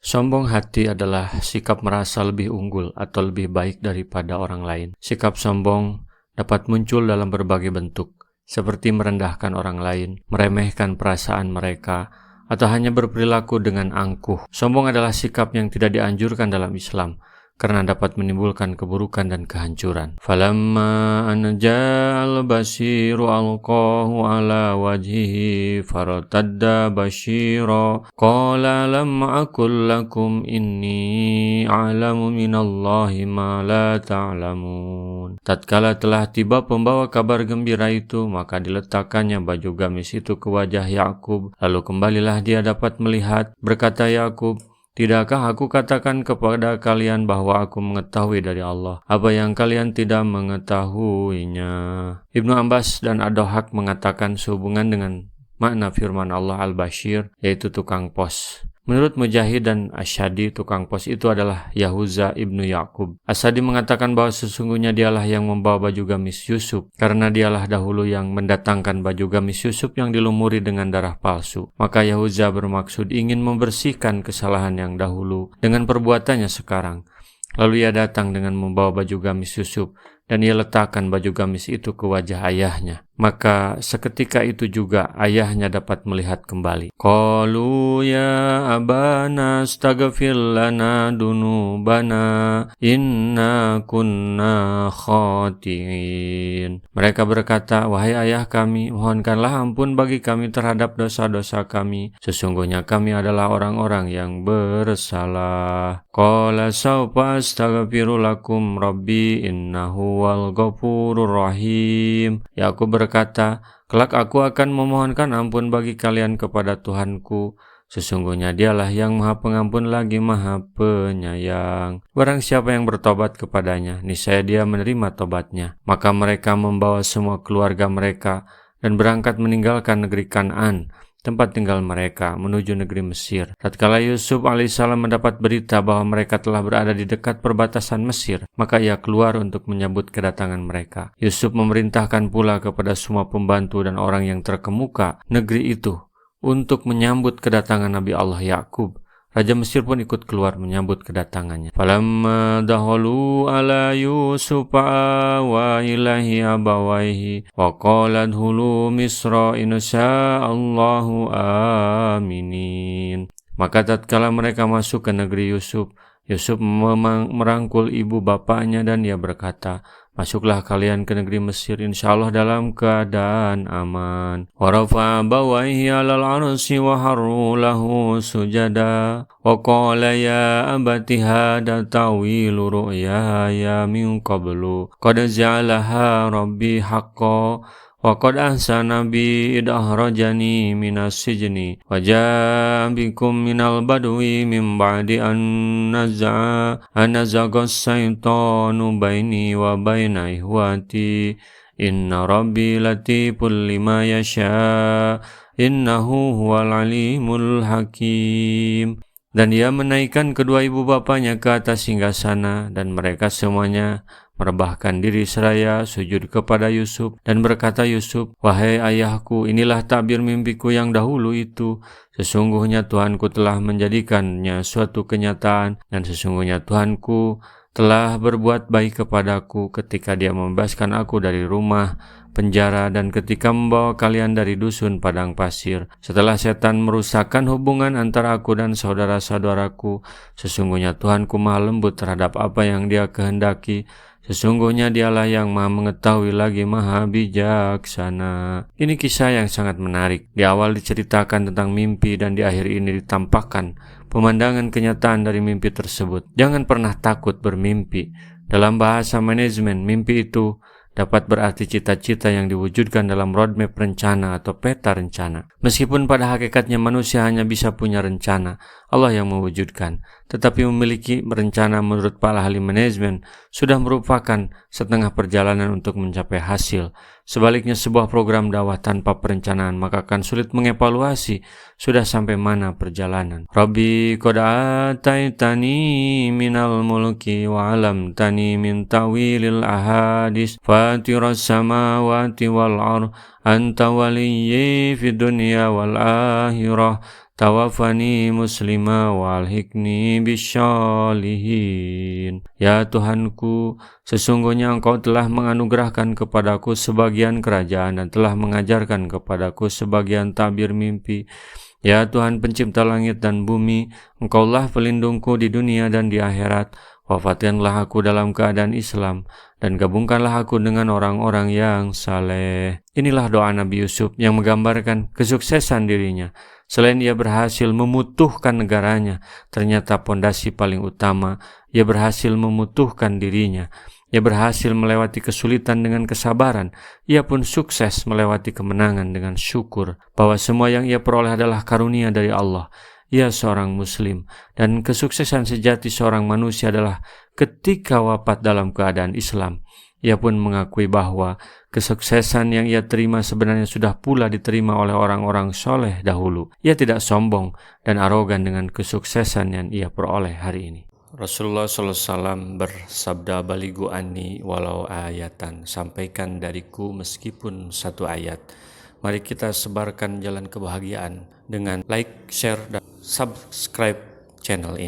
Sombong hati adalah sikap merasa lebih unggul atau lebih baik daripada orang lain. Sikap sombong dapat muncul dalam berbagai bentuk, seperti merendahkan orang lain, meremehkan perasaan mereka, atau hanya berperilaku dengan angkuh. Sombong adalah sikap yang tidak dianjurkan dalam Islam, karena dapat menimbulkan keburukan dan kehancuran. Falamma an ja'al basiru alqahu ala wajhihi faratadda bashira qala lam aqul lakum inni a'lamu minallahi ma la ta'lamun. Tatkala telah tiba pembawa kabar gembira itu, maka diletakkannya baju gamis itu ke wajah Yakub, lalu kembalilah dia dapat melihat. Berkata Yakub, "Tidakkah aku katakan kepada kalian bahwa aku mengetahui dari Allah apa yang kalian tidak mengetahuinya?" Ibnu Abbas dan Ad-Dhahhak mengatakan sehubungan dengan makna firman Allah Al-Bashir, yaitu tukang pos. Menurut Mujahid dan Asyadi, tukang pos itu adalah Yahuza ibnu Yakub. Asyadi mengatakan bahwa sesungguhnya dialah yang membawa baju gamis Yusuf, karena dialah dahulu yang mendatangkan baju gamis Yusuf yang dilumuri dengan darah palsu. Maka Yahuza bermaksud ingin membersihkan kesalahan yang dahulu dengan perbuatannya sekarang. Lalu ia datang dengan membawa baju gamis Yusuf, dan ia letakkan baju gamis itu ke wajah ayahnya. Maka seketika itu juga ayahnya dapat melihat kembali. Qalu ya abana astaghfir lana dunubana inna kunna khati'in. Mereka berkata, "Wahai ayah kami, mohonkanlah ampun bagi kami terhadap dosa-dosa kami. Sesungguhnya kami adalah orang-orang yang bersalah." Qala sawfa astaghfiru lakum rabbi innahu wal ghafurur rahim. Yakub berkata, "Kelak aku akan memohonkan ampun bagi kalian kepada Tuhanku. Sesungguhnya dialah yang maha pengampun lagi maha penyayang. Barang siapa yang bertobat kepadanya, niscaya dia menerima tobatnya." Maka mereka membawa semua keluarga mereka dan berangkat meninggalkan negeri Kan'an, tempat tinggal mereka, menuju negeri Mesir. Tatkala Yusuf alaihissalam mendapat berita bahwa mereka telah berada di dekat perbatasan Mesir, maka ia keluar untuk menyambut kedatangan mereka. Yusuf memerintahkan pula kepada semua pembantu dan orang yang terkemuka negeri itu untuk menyambut kedatangan Nabi Allah Yakub. Raja Mesir pun ikut keluar menyambut kedatangannya. Falamma dahalu ala Yusuf wa ilahi abawaihi wa qalat hulu misra insya'allahu aminin. Maka tatkala mereka masuk ke negeri Yusuf, Yusuf merangkul ibu bapaknya dan ia berkata, "Masuklah kalian ke negeri Mesir insyaallah dalam keadaan aman." Wa rafa'a abawaihi 'alal 'arsy wa harru lahu sujada wa qala ya abati hadza ta'wilu ru'yaya min qablu qad ja'alaha rabbi haqqan wa qad ahsana bi id akhrajani minas sijni wa ja'a bikum minal badwi min ba'di an nazaga as-saytanu baini wa baina ihwati inna rabbi latiful lima yasha innahu huwal alimul hakim. Dan dia menaikkan kedua ibu bapanya ke atas singgasana, dan mereka semuanya merebahkan diri seraya sujud kepada Yusuf, dan berkata Yusuf, "Wahai ayahku, inilah takbir mimpiku yang dahulu itu. Sesungguhnya Tuhanku telah menjadikannya suatu kenyataan, dan sesungguhnya Tuhanku telah berbuat baik kepadaku ketika dia membebaskan aku dari rumah penjara dan ketika membawa kalian dari dusun padang pasir. Setelah setan merusakkan hubungan antara aku dan saudara-saudaraku, sesungguhnya Tuhanku maha lembut terhadap apa yang dia kehendaki. Sesungguhnya dialah yang maha mengetahui lagi maha bijaksana." Ini kisah yang sangat menarik. Di awal diceritakan tentang mimpi dan di akhir ini ditampakkan pemandangan kenyataan dari mimpi tersebut. Jangan pernah takut bermimpi. Dalam bahasa manajemen, mimpi itu dapat berarti cita-cita yang diwujudkan dalam roadmap rencana atau peta rencana. Meskipun pada hakikatnya manusia hanya bisa punya rencana, Allah yang mewujudkan. Tetapi memiliki rencana menurut para ahli manajemen sudah merupakan setengah perjalanan untuk mencapai hasil. Sebaliknya sebuah program dakwah tanpa perencanaan maka akan sulit mengevaluasi sudah sampai mana perjalanan. Rabbi qad ataitani minal mulki wa 'allamtani min ta'wilil ahadits fatiras samawati wal ardh anta waliyyi fid dunya wal akhirah tawaffani muslima walhiqni bisyolihin. Ya Tuhanku, sesungguhnya Engkau telah menganugerahkan kepadaku sebagian kerajaan dan telah mengajarkan kepadaku sebagian tabir mimpi. Ya Tuhan pencipta langit dan bumi, Engkaulah pelindungku di dunia dan di akhirat. Wafatkanlah aku dalam keadaan Islam, dan gabungkanlah aku dengan orang-orang yang saleh. Inilah doa Nabi Yusuf yang menggambarkan kesuksesan dirinya. Selain ia berhasil memutuhkan negaranya, ternyata pondasi paling utama, ia berhasil memutuhkan dirinya. Ia berhasil melewati kesulitan dengan kesabaran. Ia pun sukses melewati kemenangan dengan syukur bahwa semua yang ia peroleh adalah karunia dari Allah. Ia seorang muslim, dan kesuksesan sejati seorang manusia adalah ketika wafat dalam keadaan Islam. Ia pun mengakui bahwa kesuksesan yang ia terima sebenarnya sudah pula diterima oleh orang-orang soleh dahulu. Ia tidak sombong dan arogan dengan kesuksesan yang ia peroleh hari ini. Rasulullah SAW bersabda, baligu anni walau ayatan, sampaikan dariku meskipun satu ayat. Mari kita sebarkan jalan kebahagiaan dengan like, share, dan subscribe channel ini.